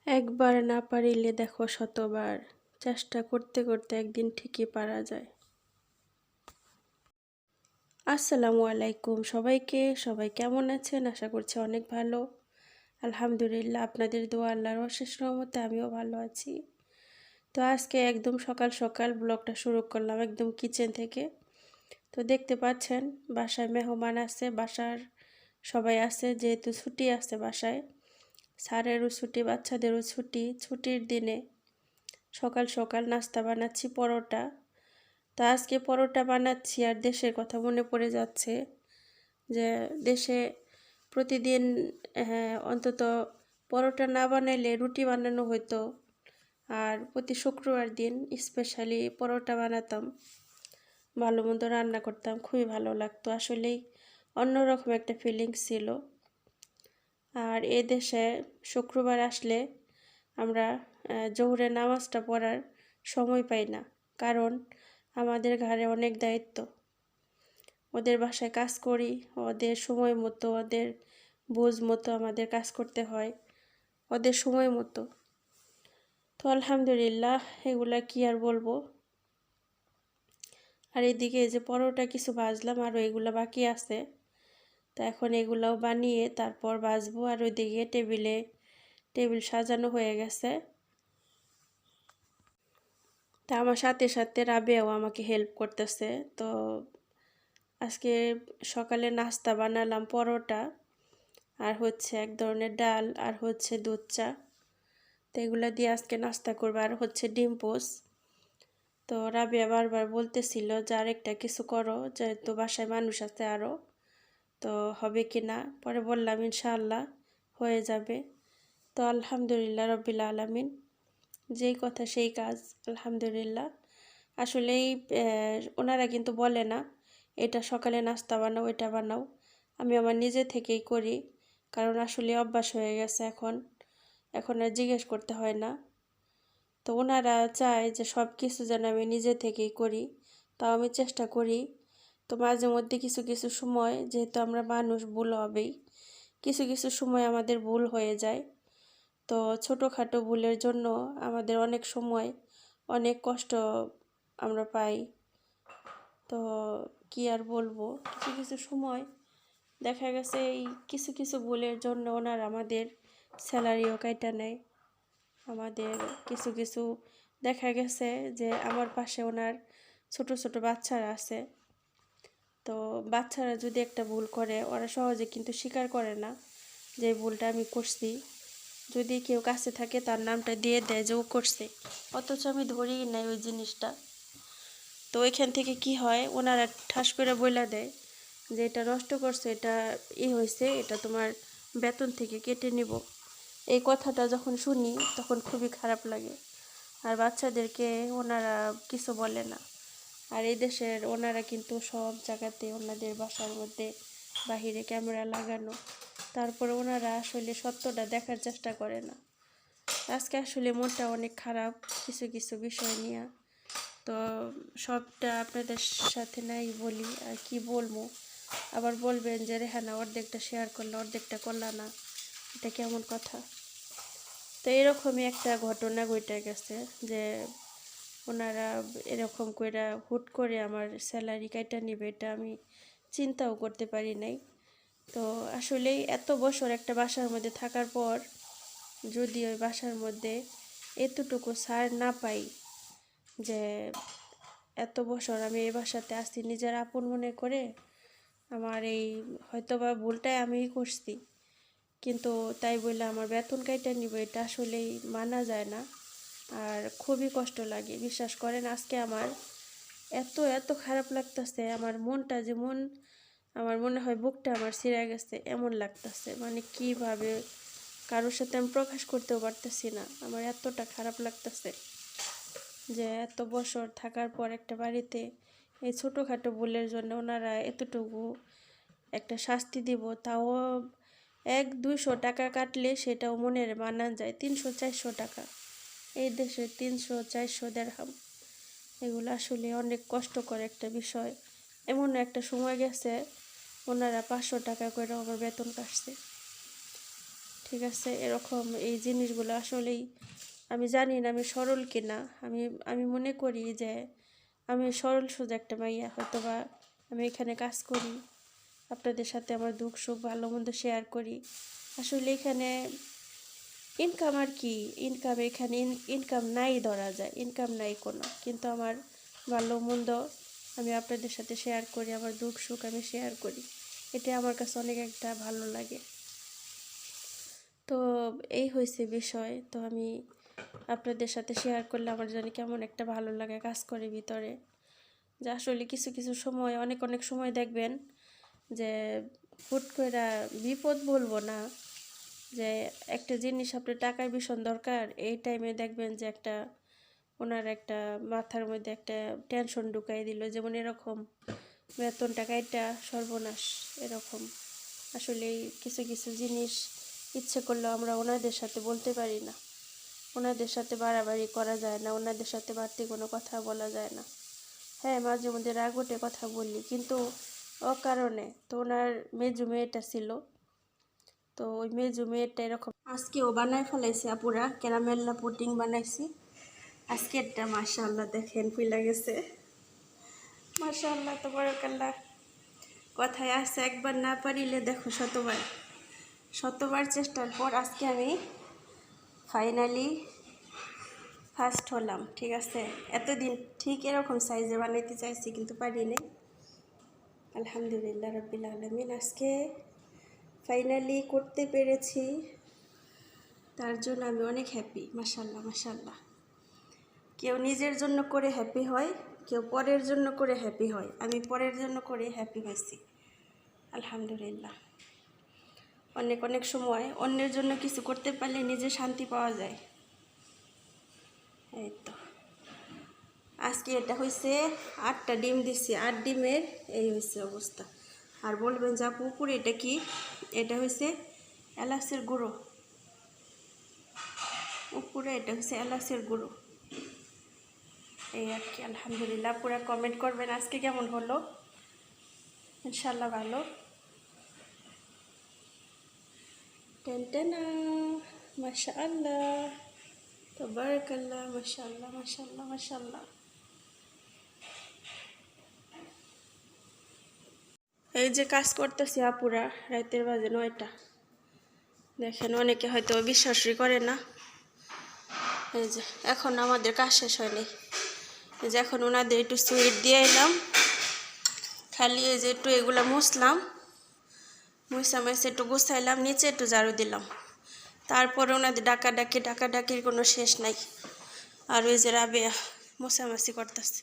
একবার না পারিলে দেখো শতবার, চেষ্টা করতে করতে একদিন ঠিকই পারা যায়। আসসালামু আলাইকুম সবাইকে। সবাই কেমন আছেন? আশা করছি অনেক ভালো। আলহামদুলিল্লাহ, আপনাদের দোয়া আল্লাহর অশেষ রহমতে আমিও ভালো আছি। তো আজকে একদম সকাল সকাল ব্লগটা শুরু করলাম একদম কিচেন থেকে। তো দেখতে পাচ্ছেন বাসায় মেহমান আছে, বাসার সবাই আছে, যেহেতু ছুটি আছে বাসায়, স্যারেরও ছুটি, বাচ্চাদেরও ছুটি। ছুটির দিনে সকাল সকাল নাস্তা বানাচ্ছি পরোটা। তা আজকে পরোটা বানাচ্ছি আর দেশের কথা মনে পড়ে যাচ্ছে যে দেশে প্রতিদিন অন্তত পরোটা না বানাইলে রুটি বানানো হতো। আর প্রতি শুক্রবার দিন স্পেশালি পরোটা বানাতাম, ভালো মন্দ রান্না করতাম, খুবই ভালো লাগতো। আসলেই অন্যরকম একটা ফিলিংস ছিল। আর এ দেশে শুক্রবার আসলে আমরা জোহরের নামাজটা পড়ার সময় পাই না, কারণ আমাদের ঘাড়ে অনেক দায়িত্ব। ওদের বাসায় কাজ করি, ওদের সময় মতো, ওদের বোঝ মতো আমাদের কাজ করতে হয়, ওদের সময় মতো। তো আলহামদুলিল্লাহ, এগুলা কি আর বলবো। আর এদিকে এই যে পরোটা কিছু ভাজলাম, আরও এগুলো বাকি আছে। তা এখন এগুলাও বানিয়ে তারপর ভাজবো। আর ওইদিকে টেবিল সাজানো হয়ে গেছে। তা আমার সাথে সাথে রাবেয়াও আমাকে হেল্প করতেছে। তো আজকে সকালে নাস্তা বানালাম পরোটা, আর হচ্ছে এক ধরনের ডাল, আর হচ্ছে দুধ চা। তো এগুলো দিয়ে আজকে নাস্তা করবো। আর হচ্ছে ডিম পোচ। তো রাবেয়া বারবার বলতেছিল যে আরেকটা কিছু করো, যেহেতু বাসায় মানুষ আছে আরও, তো হবে কি না। পরে বললাম ইনশাআল্লাহ হয়ে যাবে। তো আলহামদুলিল্লাহ রব্বিল আলামিন, যেই কথা সেই কাজ, আলহামদুলিল্লাহ। আসলেই ওনারা কিন্তু বলে না এটা সকালে নাস্তা বানাও, এটা বানাও। আমি আমার নিজে থেকেই করি, কারণ আসলে অভ্যাস হয়ে গেছে। এখন আর জিজ্ঞেস করতে হয় না। তো ওনারা চায় যে সব কিছু যেন আমি নিজে থেকেই করি, তাও আমি চেষ্টা করি। তো মাঝে মধ্যে কিছু কিছু সময়, যেহেতু আমরা মানুষ, ভুল হবেই, কিছু কিছু সময় আমাদের ভুল হয়ে যায়। তো ছোটোখাটো ভুলের জন্য আমাদের অনেক সময় অনেক কষ্ট আমরা পাই। তো কি আর বলবো, কিছু কিছু সময় দেখা গেছে এই কিছু কিছু ভুলের জন্য ওনারা আমাদের স্যালারিও কাইটা নেয়। আমাদের কিছু কিছু দেখা গেছে যে আমার পাশে ওনার ছোট ছোট বাচ্চারা আছে। তো বাচ্চারা যদি একটা ভুল করে, ওরা সহজে কিন্তু স্বীকার করে না যে ভুলটা আমি করছি। যদি কেউ কাছে থাকে তার নামটা দিয়ে দেয় যে ও করছে, অথচ আমি ধরিই নাই ওই জিনিসটা। তো ওইখান থেকে কি হয়, ওনারা ঠাস করে বইলা দেয় যে এটা নষ্ট করছে, এটা হয়েছে, এটা তোমার বেতন থেকে কেটে নিব। এই কথাটা যখন শুনি তখন খুবই খারাপ লাগে। আর বাচ্চাদেরকে ওনারা কিছু বলে না। আর এই দেশের ওনারা কিন্তু সব জায়গাতে ওনাদের বাসার মধ্যে বাহিরে ক্যামেরা লাগানো, তারপরে ওনারা আসলে সত্যটা দেখার চেষ্টা করে না। আজকে আসলে মনটা অনেক খারাপ কিছু কিছু বিষয় নিয়ে। তো সবটা আপনাদের সাথে নাই বলি, আর কি বলবো। আবার বলবেন যে রেহানা অর্ধেকটা শেয়ার করলো অর্ধেকটা করলা না, এটা কেমন কথা। তো এরকমই একটা ঘটনা ঘটে গেছে যে ওনারা এরকম করে হুট করে আমার স্যালারি কাইটা নিবে, এটা আমি চিন্তাও করতে পারি নাই। তো আসলেই এত বছর একটা বাসার মধ্যে থাকার পর যদি ওই বাসার মধ্যে এতটুকু ছাড় না পাই, যে এত বছর আমি এই বাসাতে আসছি নিজের আপন মনে করে, আমার এই হয়তোবা ভুলটাই আমিই করছি, কিন্তু তাই বলে আমার বেতন কাইটা নিব, এটা আসলেই মানা যায় না। আর খুবই কষ্ট লাগে, বিশ্বাস করেন। আজকে আমার এত এত খারাপ লাগতেছে, আমার মনটা যেমন, আমার মনে হয় বুকটা আমার ছিঁড়ে গেছে এমন লাগতেছে। মানে কিভাবে কারোর সাথে আমি প্রকাশ করতেও পারতেছি না, আমার এতটা খারাপ লাগতেছে যে এত বছর থাকার পর একটা বাড়িতে এই ছোটোখাটো ভুলের জন্য ওনারা এতটুকু একটা শাস্তি দিব, তাও 100-200 টাকা কাটলে সেটাও মনের মানা যায়। 300-400 টাকা, এই দেশে 300-400 দেড়হাম, এগুলো আসলে অনেক কষ্টকর একটা বিষয়। এমন একটা সময় গেছে ওনারা 500 টাকা করে আমার বেতন কাটছে। ঠিক আছে। এরকম এই জিনিসগুলো আসলেই আমি জানি না আমি সরল কিনা। আমি আমি মনে করি যে আমি সরল সোজা একটা মাইয়া, হয়তো বা আমি এখানে কাজ করি, আপনাদের সাথে আমার দুঃখ সুখ ভালো মন্দ শেয়ার করি। আসলে এখানে ইনকাম আর কি, ইনকাম এখানে ইনকাম নাই ধরা যায়, ইনকাম নাই কোনো, কিন্তু আমার ভালো মন্দ আমি আপনাদের সাথে শেয়ার করি, আমার দুঃখ সুখ আমি শেয়ার করি, এটা আমার কাছে অনেক একটা ভালো লাগে। তো এই হয়েছে বিষয়। তো আমি আপনাদের সাথে শেয়ার করলে আমার জানি কেমন একটা ভালো লাগে কাজ করে ভিতরে, যে আসলে কিছু কিছু সময় অনেক অনেক সময় দেখবেন যে হুট করে বিপদ বলবো না, যে একটা জিনিস আপনার টাকার ভীষণ দরকার, এই টাইমে দেখবেন যে একটা ওনার একটা মাথার মধ্যে একটা টেনশন ঢুকাই দিল, যেমন এরকম বেতন টাকা এটা সর্বনাশ এরকম। আসলে কিছু কিছু জিনিস ইচ্ছে করলেও আমরা ওনাদের সাথে বলতে পারি না, ওনাদের সাথে বাড়াবাড়ি করা যায় না, ওনাদের সাথে বাড়তি কোনো কথা বলা যায় না। হ্যাঁ, মাঝে মধ্যে রাগ উঠে কথা বলি, কিন্তু অকারণে। তো ওনার মেজু মেয়েটা ছিল, তো ওই মেজু মেয়েটা এরকম আজকেও বানায় ফেলাইছে আপুরা, ক্যারামেল্লা পুডিং বানাইছি আজকে। একটা মাশাআল্লাহ দেখেন ফুইলা গেছে, মাশাআল্লাহ তাবারাকাল্লাহ। কথায় আছে একবার না পারিলে দেখো শতবার, শতবার চেষ্টার পর আজকে আমি ফাইনালি ফার্স্ট হলাম। ঠিক আছে, এতদিন ঠিক এরকম সাইজে বানাইতে চাইছি কিন্তু পারিনি। আলহামদুলিল্লাহ রাব্বিল আলামিন, আজকে ফাইনালি করতে পেরেছি, তার জন্য আমি অনেক হ্যাপি। মাশাআল্লাহ মাশাআল্লাহ। কেউ নিজের জন্য করে হ্যাপি হয়, কেউ পরের জন্য করে হ্যাপি হয়, আমি পরের জন্য করে হ্যাপি হয়েছি আলহামদুলিল্লাহ। অনেক অনেক সময় অন্যের জন্য কিছু করতে পারলে নিজে শান্তি পাওয়া যায়। এই তো আজকে এটা হয়েছে 8টা ডিম দিছি, 8 ডিমের এই হয়েছে অবস্থা। আর বলবেন যা পুকুর এটা কি, এটা হয়েছে এলাচের গুঁড়ো, উপরে এটা হচ্ছে এলাচের গুঁড়ো, এই আর কি। আলহামদুলিল্লাহ, পুরো কমেন্ট করবেন আজকে কেমন হলো, ইনশাল্লাহ ভালো। টেনটেনা মাশাআল্লাহ তাবারাকাল্লাহ, মাশাআল্লাহ মাশাআল্লাহ মাশাআল্লাহ। এই যে কাজ করতেছি আপুরা, রাতের বাজে 9টা। দেখেন অনেকে হয়তো বিশ্বাসই করে না। এই যে এখন আমাদের কাজ শেষ হয়নি, এই যে এখন ওনাদের একটু সুইট দিয়ে এলাম, খালি এই যে একটু এগুলো মুছলাম, মুছা মুছে একটু গুছাইলাম, নিচে একটু ঝাড়ু দিলাম, তারপরে ওনাদের ডাকাডাকির কোনো শেষ নাই। আর ওই যে রাবেয়া মোছামাছি করতেছে।